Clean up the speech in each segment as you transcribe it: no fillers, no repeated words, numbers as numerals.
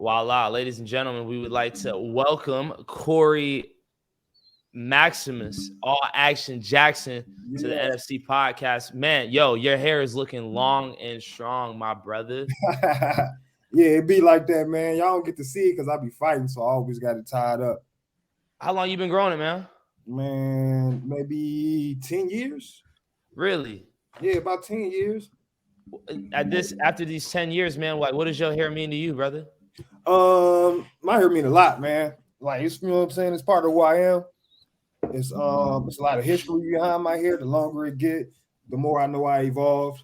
Voila, ladies and gentlemen, we would like to welcome Corey Maximus, All Action Jackson, to the NFC podcast. Man, yo, your hair is looking long and strong, my brother. Yeah, it be like that, man. Y'all don't get to see it because I be fighting, so I always got it tied up. How long you been growing it, man? Man, maybe 10 years. Really? Yeah, about 10 years. After these 10 years, man, like, what does your hair mean to you, brother? My hair mean a lot, man. Like, it's, you know what I'm saying? It's part of who I am. It's a lot of history behind my hair. The longer it get, the more I know I evolved.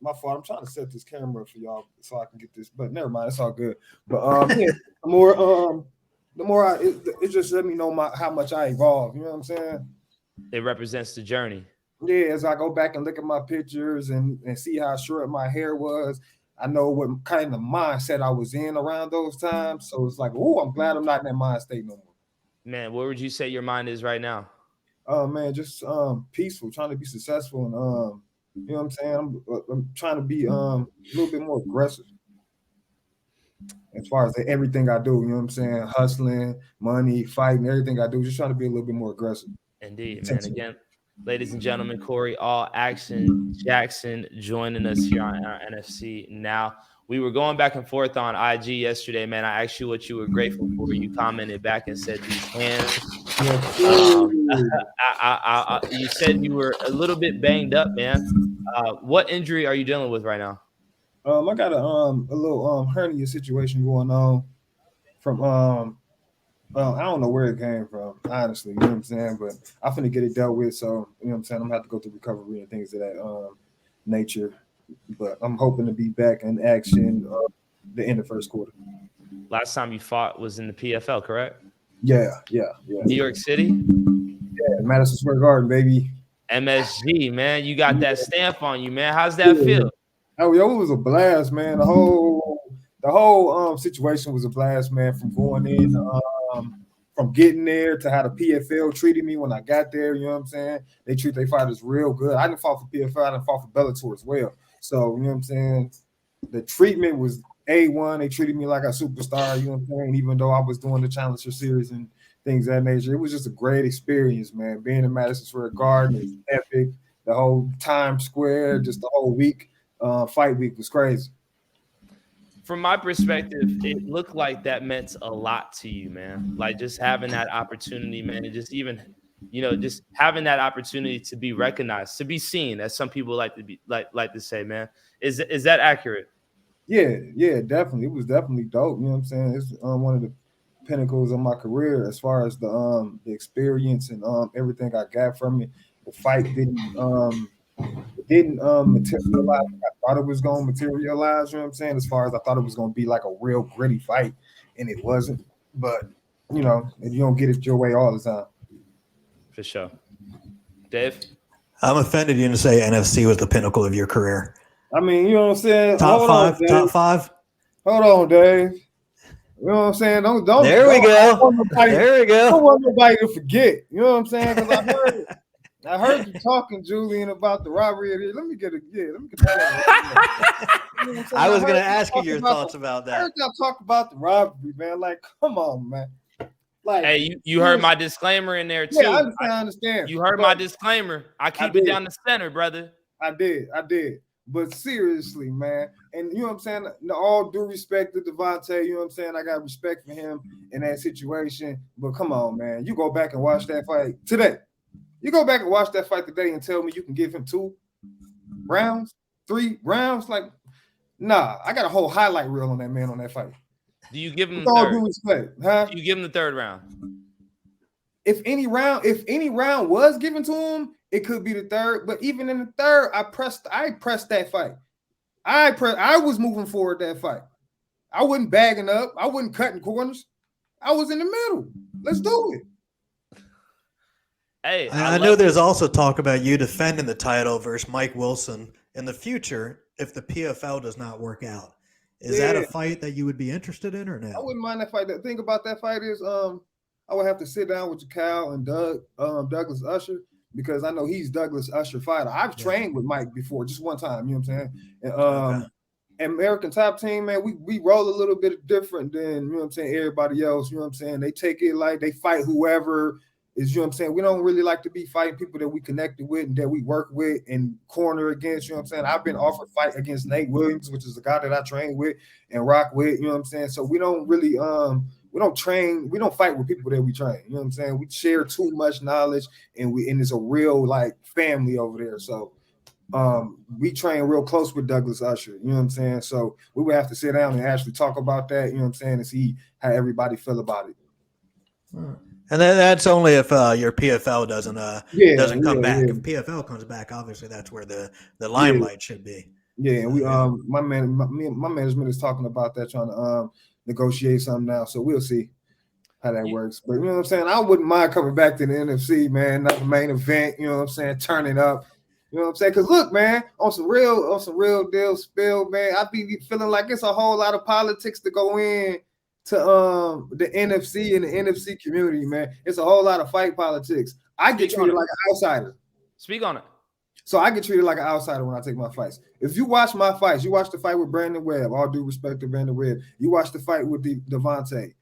My fault. I'm trying to set this camera up for y'all so I can get this, but never mind. It's all good. But yeah, the more it just let me know how much I evolved. You know what I'm saying? It represents the journey. Yeah, as I go back and look at my pictures and see how short my hair was, I know what kind of mindset I was in around those times. So it's like, oh, I'm glad I'm not in that mind state no more. Man, where would you say your mind is right now? Man, just peaceful, trying to be successful, and you know what I'm saying? I'm trying to be a little bit more aggressive as far as everything I do. You know what I'm saying? Hustling, money, fighting, everything I do. Just trying to be a little bit more aggressive. Indeed, man. Again, ladies and gentlemen, Corey All Action Jackson joining us here on our NFC Now. We were going back and forth on IG yesterday, man. I asked you what you were grateful for. You commented back and said these hands. You said you were a little bit banged up, man. What injury are you dealing with right now? I got a little hernia situation going on from I don't know where it came from, honestly. You know what I'm saying? But I'm finna get it dealt with. So you know what I'm saying? I'm gonna have to go through recovery and things of that nature. But I'm hoping to be back in action the end of first quarter. Last time you fought was in the PFL, correct? Yeah. New York City? Yeah, Madison Square Garden, baby. MSG, man. You got that stamp on you, man. How's that feel? Oh, yo, it was a blast, man. The whole situation was a blast, man, from going in, from getting there to how the PFL treated me when I got there. You know what I'm saying? They treat their fighters real good. I didn't fight for PFL. I didn't fight for Bellator as well. So, you know what I'm saying? The treatment was A1. They treated me like a superstar, you know what I'm saying? Even though I was doing the Challenger Series and things of that nature. It was just a great experience, man. Being in Madison Square Garden is epic. The whole Times Square, just the whole week, fight week was crazy. From my perspective, it looked like that meant a lot to you, man. Like just having that opportunity, man, and just even, just having that opportunity to be recognized, to be seen, as some people like to say, man. Is that accurate? Yeah, definitely. It was definitely dope. You know what I'm saying? It's one of the pinnacles of my career as far as the experience and everything I got from it. The fight didn't materialize. I thought it was going to materialize. You know what I'm saying? As far as I thought it was going to be like a real gritty fight, and it wasn't. But you don't get it your way all the time. For sure. Dave? I'm offended you didn't say NFC was the pinnacle of your career. I mean, you know what I'm saying? Top five? Hold on, Dave. You know what I'm saying? Don't. There we go. There we go. I don't want nobody to forget. You know what I'm saying? Because I heard you talking, Julien, about the robbery. Let me get that. I was going to ask you your thoughts about that. I heard y'all talk about the robbery, man. Like, come on, man. Like, hey, you heard my disclaimer in there too. Yeah, I understand. You heard my disclaimer. I keep it down the center, brother. I did. But seriously, man, and you know what I'm saying? All due respect to Devontae, you know what I'm saying? I got respect for him in that situation. But come on, man. You go back and watch that fight today. You go back and watch that fight today and tell me you can give him 2 rounds, 3 rounds? Like, nah, I got a whole highlight reel on that man on that fight. Do you give him the third? All due respect, huh? Do you give him the third round? If any round was given to him, it could be the third. But even in the third, I pressed that fight. I was moving forward that fight. I wasn't bagging up. I wasn't cutting corners. I was in the middle. Let's do it. Hey, I know there's also talk about you defending the title versus Mike Wilson in the future if the PFL does not work out. Is that a fight that you would be interested in or no? I wouldn't mind that fight. The thing about that fight is I would have to sit down with Cal and Douglas Usher, because I know he's Douglas Usher fighter. I've trained with Mike before, just one time, you know what I'm saying? American Top Team, man, we roll a little bit different than, you know what I'm saying, everybody else. You know what I'm saying? They take it like they fight whoever is, you know what I'm saying? We don't really like to be fighting people that we connected with and that we work with and corner against, you know what I'm saying? I've been offered fight against Nate Williams, which is the guy that I train with and rock with, you know what I'm saying? So we don't really we don't fight with people that we train, you know what I'm saying? We share too much knowledge and it's a real like family over there. So we train real close with Douglas Usher, you know what I'm saying? So we would have to sit down and actually talk about that, you know what I'm saying, and see how everybody feel about it. And that's only if your PFL doesn't come back. If PFL comes back, obviously that's where the limelight should be. Yeah, and we my management is talking about that, trying to negotiate something now. So we'll see how that works. But you know what I'm saying? I wouldn't mind coming back to the NFC, man, not the main event, you know what I'm saying, turning up. You know what I'm saying? Because look, man, on some real deal spill, man, I be feeling like it's a whole lot of politics to go in to the NFC and the NFC community, man. It's a whole lot of fight politics. I get treated like an outsider. Speak on it. So I get treated like an outsider when I take my fights. If you watch my fights, you watch the fight with Brandon Webb, all due respect to Brandon Webb. You watch the fight with Devontae.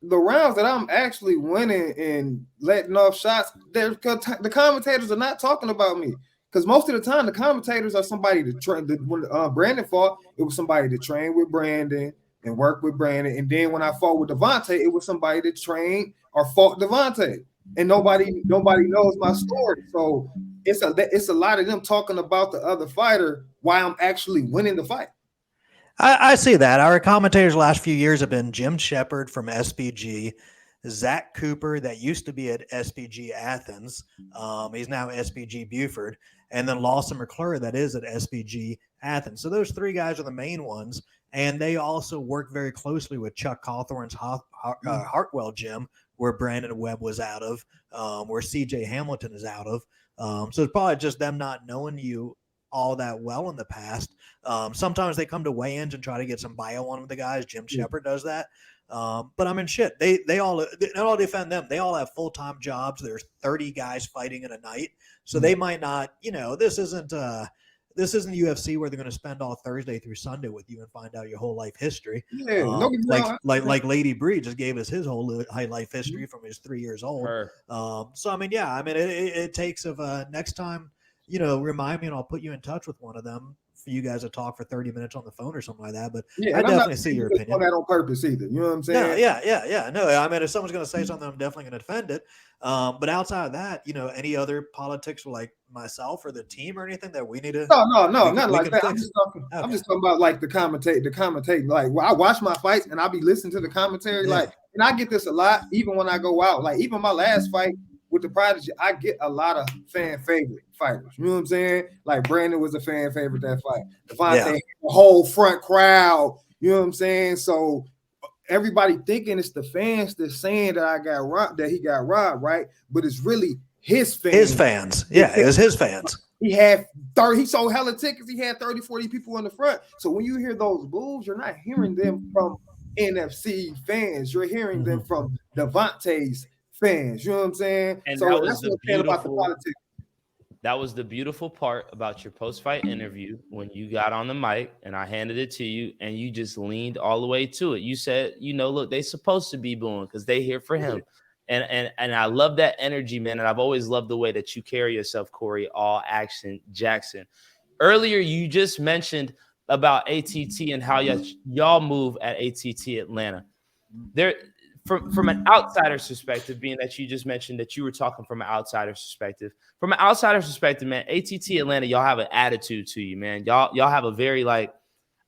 The rounds that I'm actually winning and letting off shots, the commentators are not talking about me. Because most of the time, the commentators are somebody to train. When Brandon fought, it was somebody to train with Brandon and work with Brandon. And then when I fought with Devontae, it was somebody that trained or fought Devontae. And nobody knows my story. So it's a lot of them talking about the other fighter while I'm actually winning the fight. I see that. Our commentators the last few years have been Jim Shepard from SBG, Zach Cooper, that used to be at SBG Athens. He's now SBG Buford. And then Lawson McClure, that is at SBG Athens. So those three guys are the main ones. And they also work very closely with Chuck Cawthorn's Hartwell gym, where Brandon Webb was out of, where CJ Hamilton is out of. So it's probably just them not knowing you all that well in the past. Sometimes they come to weigh-ins and try to get some bio on the guys. Jim Shepard does that. But I mean, shit, they all defend them. They all have full-time jobs. There's 30 guys fighting in a night. So they might not, this isn't UFC where they're going to spend all Thursday through Sunday with you and find out your whole life history. Yeah, like Lady Bree just gave us his whole life history from his 3 years old. So I mean, it takes next time, remind me and I'll put you in touch with one of them for you guys to talk for 30 minutes on the phone or something like that. But I definitely see your opinion. That on purpose either. You know what I'm saying? No, yeah. No, I mean, if someone's going to say something, I'm definitely going to defend it. But outside of that, any other politics like myself or the team or anything that we need to? No, not like that. I'm just talking about like the commentate. Like, I watch my fights and I'll be listening to the commentary. Yeah. Like, and I get this a lot, even when I go out. Like, even my last fight with the Prodigy, I get a lot of fan favorite fighters. You know what I'm saying? Like Brandon was a fan favorite that fight. Devontae, the whole front crowd. You know what I'm saying? So everybody thinking it's the fans that's saying that I got robbed, that he got robbed, right? But it's really his fans. His fans. Yeah, it was his fans. He had 30, he sold hella tickets. He had 30, 40 people in the front. So when you hear those boos, you're not hearing them from NFC fans. You're hearing them from Devontae's fans. You know what I'm saying? And so that that's what I'm saying about the politics. That was the beautiful part about your post-fight interview when you got on the mic and I handed it to you and you just leaned all the way to it. You said, look, they supposed to be booing because they here for him. And I love that energy, man. And I've always loved the way that you carry yourself, Corey, all action Jackson. Earlier, you just mentioned about ATT and how y'all move at ATT Atlanta. From an outsider's perspective, being that you just mentioned that you were talking from an outsider's perspective. From an outsider's perspective, man, ATT Atlanta, y'all have an attitude to you, man. Y'all have a very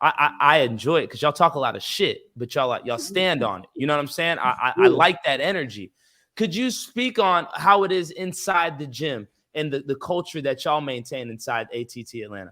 I enjoy it because y'all talk a lot of shit, but y'all stand on it. You know what I'm saying? I like that energy. Could you speak on how it is inside the gym and the culture that y'all maintain inside ATT Atlanta?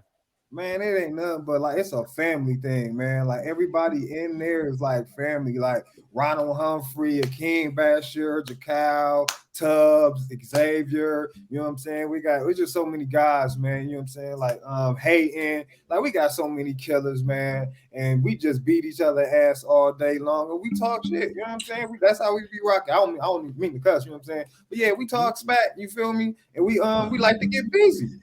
Man, it ain't nothing but it's a family thing, man. Like everybody in there is like family, like Ronald Humphrey, Akeem Bashir, Jakal, Tubbs, Xavier. You know what I'm saying? We're just so many guys, man. You know what I'm saying? Like Hayden, we got so many killers, man. And we just beat each other ass all day long. And we talk shit. You know what I'm saying? That's how we be rocking. I don't even mean to cuss. You know what I'm saying? But yeah, we talk spat. You feel me? And we like to get busy.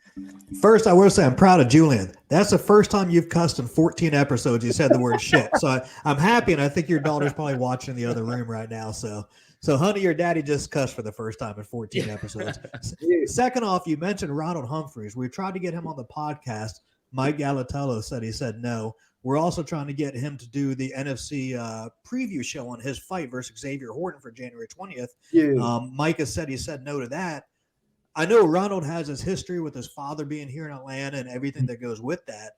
First, I will say I'm proud of Julien. That's the first time you've cussed in 14 episodes. You said the word shit. So I'm happy, and I think your daughter's probably watching in the other room right now. So honey, your daddy just cussed for the first time in 14 episodes. Yeah. Second off, you mentioned Ronald Humphreys. We tried to get him on the podcast. Mike Galatello said no. We're also trying to get him to do the NFC preview show on his fight versus Xavier Horton for January 20th. Yeah. Mike has said he said no to that. I know Ronald has his history with his father being here in Atlanta and everything that goes with that.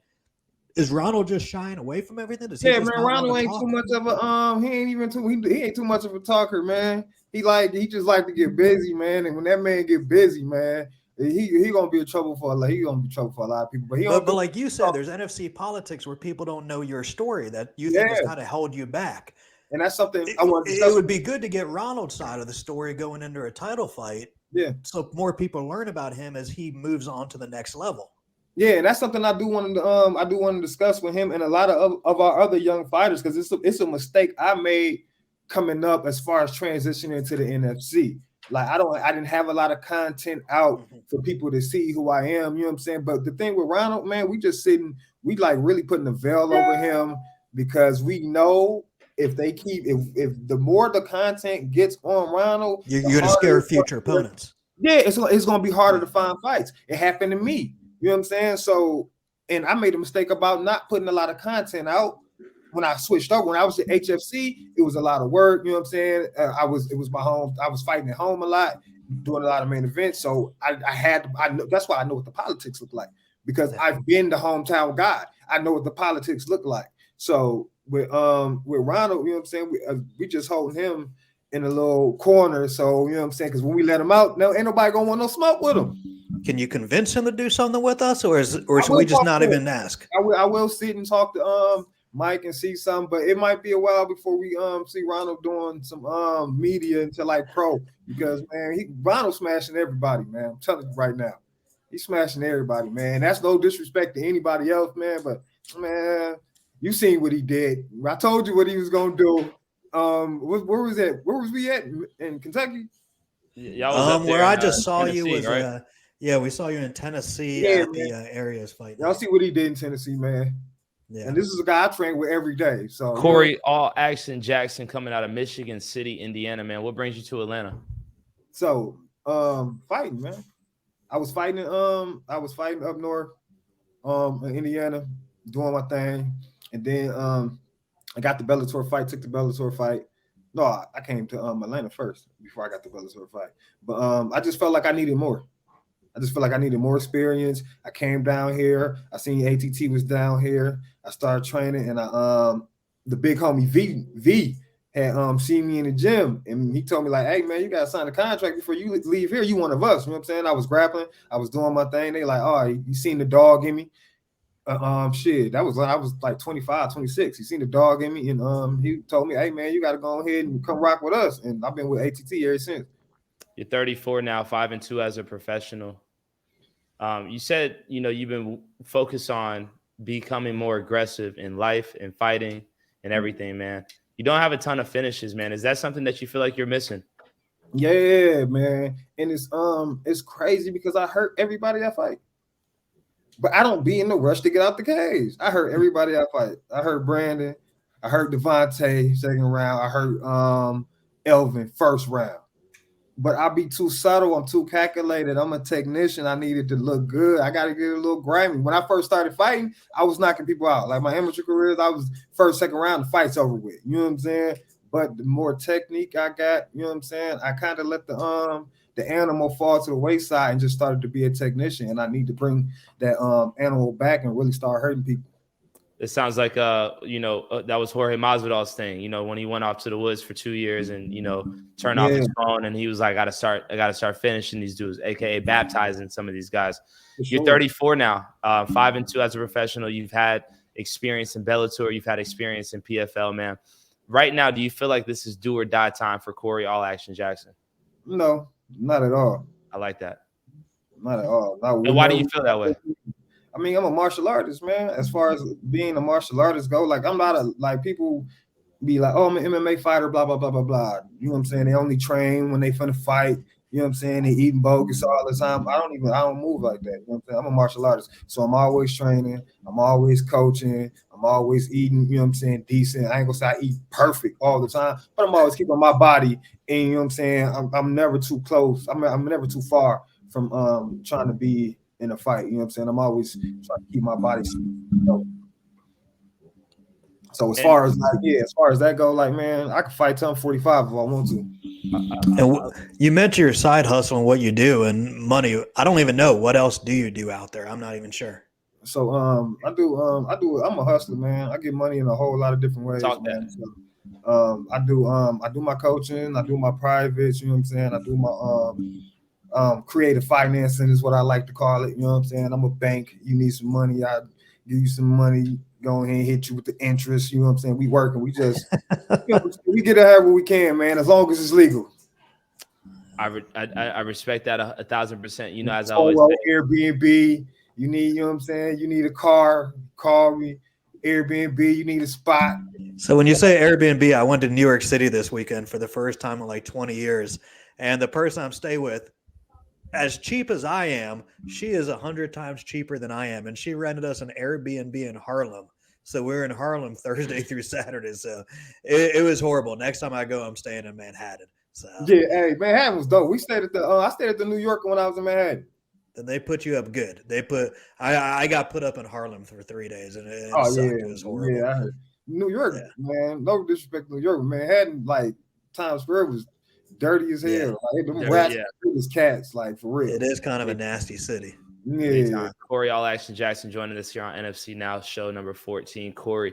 Is Ronald just shying away from everything? Does he Yeah, just man. not want Ronald to ain't talk? too much of a he ain't too much of a talker, man. He just like to get busy, man. And when that man get busy, man, he gonna be in trouble for a lot. He gonna be in trouble for a lot of people. But like you said, there's NFC politics where people don't know your story that you think has kind of held you back. And that's something I want to It would be good to get Ronald's side of the story going into a title fight. Yeah. So more people learn about him as he moves on to the next level. Yeah, and that's something I do want to discuss with him and a lot of our other young fighters, because it's a mistake I made coming up as far as transitioning to the NFC. Like I didn't have a lot of content out for people to see who I am, you know what I'm saying? But the thing with Ronald, man, we like really putting a veil over him, because we know if the more the content gets on Ronald, you're going to scare future opponents. Yeah, it's going to be harder to find fights. It happened to me. You know what I'm saying? So, and I made a mistake about not putting a lot of content out when I switched over. When I was at HFC, it was a lot of work. You know what I'm saying? It was my home. I was fighting at home a lot, doing a lot of main events. So I know, that's why I know what the politics look like, because I've been the hometown guy. I know what the politics look like. So with Ronald, you know what I'm saying? We just holding him in a little corner. So, you know what I'm saying? Because when we let him out, no, ain't nobody gonna want no smoke with him. Can you convince him to do something with us, or should we just not even ask? I will sit and talk to Mike and see something, but it might be a while before we see Ronald doing some media into like pro, because man, Ronald smashing everybody, man. I'm telling you right now, he's smashing everybody, man. That's no disrespect to anybody else, man, but man, you seen what he did. I told you what he was gonna do. Where was that? Where was we at in Kentucky? Where I just saw Tennessee, you was right? we saw you in Tennessee at the areas fight. Y'all see what he did in Tennessee, man. Yeah. And this is a guy I train with every day. So Corey All Action Jackson coming out of Michigan City, Indiana, man. What brings you to Atlanta? So fighting, man. I was fighting up north, in Indiana, doing my thing, and then I got the Bellator fight, took the Bellator fight. No, I came to Atlanta first before I got the Bellator fight. But I just felt like I needed more. I just feel like I needed more experience. I came down here. I seen ATT was down here. I started training, and the big homie V had seen me in the gym, and he told me like, "Hey man, you gotta sign a contract before you leave here. You one of us." You know what I'm saying? I was grappling. I was doing my thing. They like, "Oh, you seen the dog in me?" Shit, that was I was like 25, 26. He seen the dog in me, and he told me, "Hey man, you gotta go ahead and come rock with us." And I've been with ATT ever since. You're 34 now, 5-2 as a professional. You said, you've been focused on becoming more aggressive in life and fighting and everything, man. You don't have a ton of finishes, man. Is that something that you feel like you're missing? Yeah, man. And it's crazy because I hurt everybody I fight. But I don't be in the rush to get out the cage. I hurt everybody I fight. I hurt Brandon. I hurt Devontae second round. I hurt Elvin first round. But I'll be too subtle. I'm too calculated. I'm a technician. I needed to look good. I got to get a little grimy. When I first started fighting, I was knocking people out. Like my amateur careers, I was first, second round, the fight's over with. You know what I'm saying? But the more technique I got, you know what I'm saying? I kind of let the animal fall to the wayside and just started to be a technician. And I need to bring that animal back and really start hurting people. It sounds like, that was Jorge Masvidal's thing, when he went off to the woods for 2 years and, turned off his phone and he was like, I got to start finishing these dudes, AKA baptizing some of these guys. Sure. You're 34 now, 5-2 as a professional. You've had experience in Bellator. You've had experience in PFL, man. Right now, do you feel like this is do or die time for Corey All Action Jackson? No, not at all. I like that. Not at all. And why do you feel that way? I mean, I'm a martial artist, man. As far as being a martial artist go, like I'm not like people be like, oh, I'm an MMA fighter, blah, blah, blah, blah, blah. You know what I'm saying? They only train when they finna fight. You know what I'm saying? They eating bogus all the time. I don't move like that. You know what I'm saying? I'm a martial artist. So I'm always training. I'm always coaching. I'm always eating, you know what I'm saying, decent. I ain't gonna say I eat perfect all the time, but I'm always keeping my body. And you know what I'm saying? I'm never too close. I'm never too far from trying to be in a fight. You know what I'm saying? I'm always trying to keep my body. So as far as that go, like, man, I could fight till I'm 45 if I want to. And you mentioned your side hustle and what you do and money. I don't even know what else do you do out there. I'm not even sure. So I do. I'm a hustler, man. I get money in a whole lot of different ways, man. So, I do my coaching. I do my privates. You know what I'm saying? I do my creative financing is what I like to call it. You know what I'm saying? I'm a bank. You need some money, I give you some money. Go ahead and hit you with the interest. You know what I'm saying? We working. We just we get it however we can, man. As long as it's legal. I respect that 1,000%. You know, as I always say, Airbnb. You need, you know what I'm saying? You need a car. Call me. Airbnb. You need a spot. So when you say Airbnb, I went to New York City this weekend for the first time in like 20 years, and the person I'm staying with, as cheap as I am, she is 100 times cheaper than I am, and she rented us an Airbnb in Harlem. So we're in Harlem Thursday through Saturday. So it was horrible. Next time I go, I'm staying in Manhattan. So yeah, hey, Manhattan was dope. We stayed at the I stayed at the New York when I was in Manhattan. Then they put you up good. I got put up in Harlem for 3 days, and it sucked. Yeah, It was horrible. Yeah, I heard. New York, man. No disrespect to New York, Manhattan, like Times Square was dirty as hell. Yeah. Like them rats was cats, like for real. It is kind of a nasty city. Yeah. Corey All Action Jackson joining us here on NFC Now, show number 14. Corey,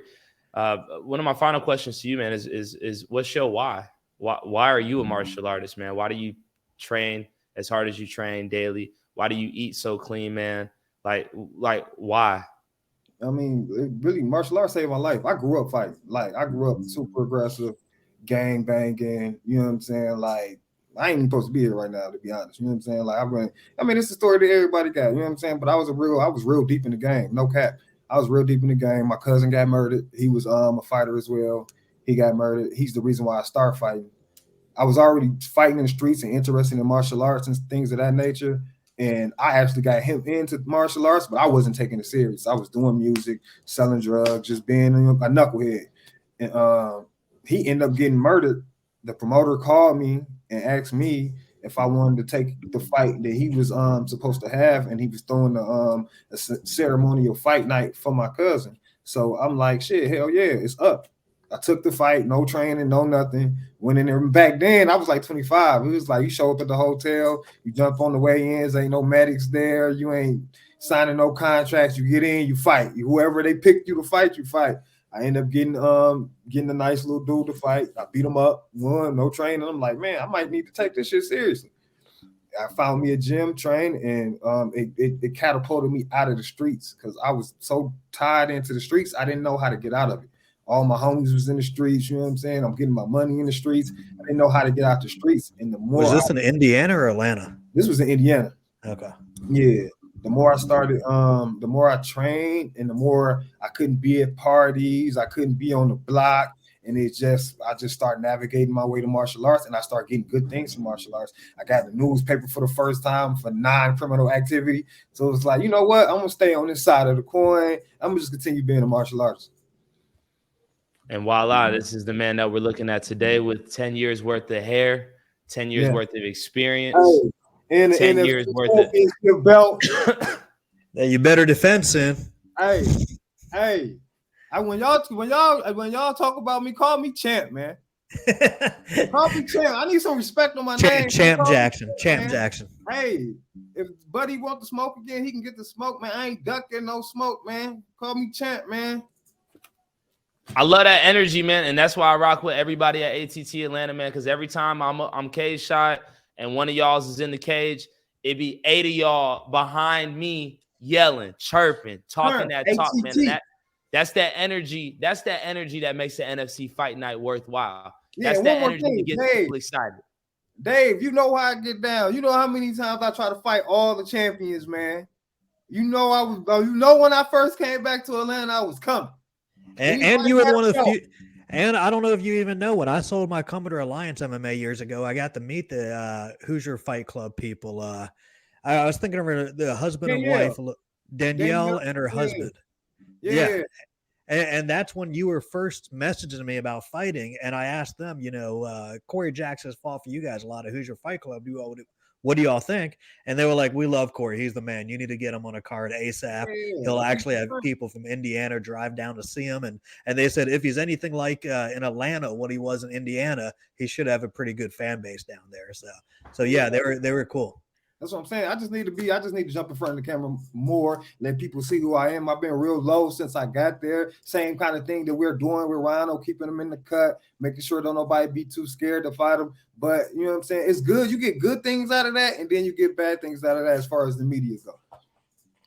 one of my final questions to you, man, is what's your why? Why are you a martial artist, man? Why do you train as hard as you train daily? Why do you eat so clean, man? Like why? I mean, it really, martial arts saved my life. I grew up fighting. Like, I grew up super aggressive, gang banging. You know what I'm saying? Like, I ain't even supposed to be here right now, to be honest. You know what I'm saying? Like, it's a story that everybody got. You know what I'm saying? But I was real deep in the game. No cap. I was real deep in the game. My cousin got murdered. He was a fighter as well. He got murdered. He's the reason why I started fighting. I was already fighting in the streets and interested in martial arts and things of that nature. And I actually got him into martial arts, but I wasn't taking it serious. I was doing music, selling drugs, just being a knucklehead. And he ended up getting murdered. The promoter called me and asked me if I wanted to take the fight that he was supposed to have, and he was throwing a ceremonial fight night for my cousin. So I'm like, shit, hell yeah, it's up. I took the fight, no training, no nothing. Went in there. Back then, I was like 25. It was like you show up at the hotel, you jump on the weigh-ins, ain't no medics there, you ain't signing no contracts. You get in, you fight. Whoever they picked you to fight, you fight. I end up getting a nice little dude to fight. I beat him up, won, no training. I'm like, man, I might need to take this shit seriously. I found me a gym, trained, and it catapulted me out of the streets because I was so tied into the streets, I didn't know how to get out of it. All my homies was in the streets, you know what I'm saying? I'm getting my money in the streets. I didn't know how to get out the streets. And the more was this in Indiana or Atlanta? This was in Indiana. Okay. Yeah. The more I started, the more I trained, and the more I couldn't be at parties, I couldn't be on the block. And I just started navigating my way to martial arts, and I started getting good things from martial arts. I got the newspaper for the first time for non-criminal activity. So it's like, you know what? I'm gonna stay on this side of the coin. I'm gonna just continue being a martial artist. And voila, this is the man that we're looking at today with 10 years worth of hair, 10 years worth of experience, and 10 years worth of belt. Yeah, you better defend soon. Hey. When y'all talk about me, call me champ, man. Call me champ. I need some respect on my name. Champ Jackson. Jackson. Hey, if Buddy want to smoke again, he can get the smoke, man. I ain't ducking no smoke, man. Call me champ, man. I love that energy, man, and that's why I rock with everybody at ATT Atlanta, man. Because every time I'm cage shot and one of y'all's is in the cage, it be 8 of y'all behind me yelling, chirping, talking that talk, man. And that's that energy. That's that energy that makes the NFC Fight Night worthwhile. That's that energy that gets people excited. Dave, you know how I get down. You know how many times I try to fight all the champions, man. You know when I first came back to Atlanta, I was coming. And you were one of the few. And I don't know if you even know, when I sold my Commodore Alliance MMA years ago, I got to meet the Hoosier Fight Club people. I was thinking of the husband and Danielle. wife, Danielle and her husband. Yeah. And that's when you were first messaging me about fighting. And I asked them, Corey Jackson's fought for you guys a lot of Hoosier Fight Club. What do y'all think? And they were like, we love Corey. He's the man. You need to get him on a card ASAP. He'll actually have people from Indiana drive down to see him. And they said if he's anything like in Atlanta, what he was in Indiana, he should have a pretty good fan base down there. So yeah, they were cool. That's what I'm saying. I just need to jump in front of the camera more, let people see who I am. I've been real low since I got there. Same kind of thing that we're doing with Rhino, keeping them in the cut, making sure don't nobody be too scared to fight them. But you know what I'm saying? It's good. You get good things out of that, and then you get bad things out of that as far as the media go.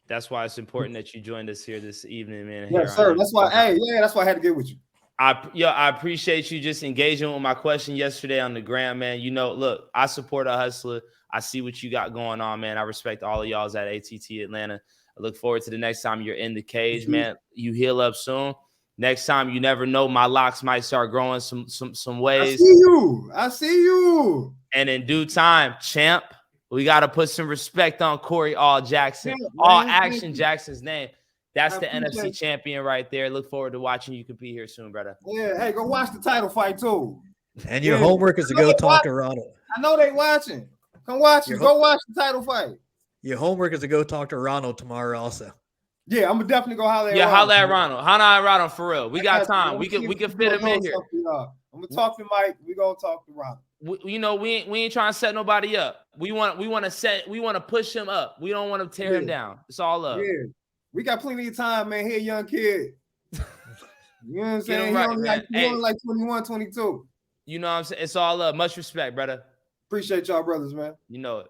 That's why it's important that you joined us here this evening, man. Yes, sir. That's why. That's why I had to get with you. I appreciate you just engaging with my question yesterday on the gram, man. Look, I support a hustler. I see what you got going on, man. I respect all of y'all's at ATT Atlanta. I look forward to the next time you're in the cage, man. You heal up soon. Next time, you never know, my locks might start growing some ways. I see you. And in due time, champ, we got to put some respect on Corey Jackson. Action Jackson's name. That's the NFC champion right there. Look forward to watching you compete here soon, brother. Yeah, hey, go watch the title fight too. And your homework is to go talk to Ronald. I know they watching. Come watch it. Go watch the title fight. Your homework is to go talk to Ronald tomorrow also. Yeah, I'm gonna definitely go holler at Ronald. Yeah, holler at Ronald. Holler at Ronald for real. We got time. We can fit him in here. I'm gonna talk to Mike. We gonna talk to Ronald. We ain't trying to set nobody up. We want to push him up. We don't want to tear him down. It's all love. Yeah, we got plenty of time, man. He a young kid. You know what I'm saying? Right, he only like 21, 22. You know what I'm saying? It's all love. Much respect, brother. Appreciate y'all brothers, man. You know it.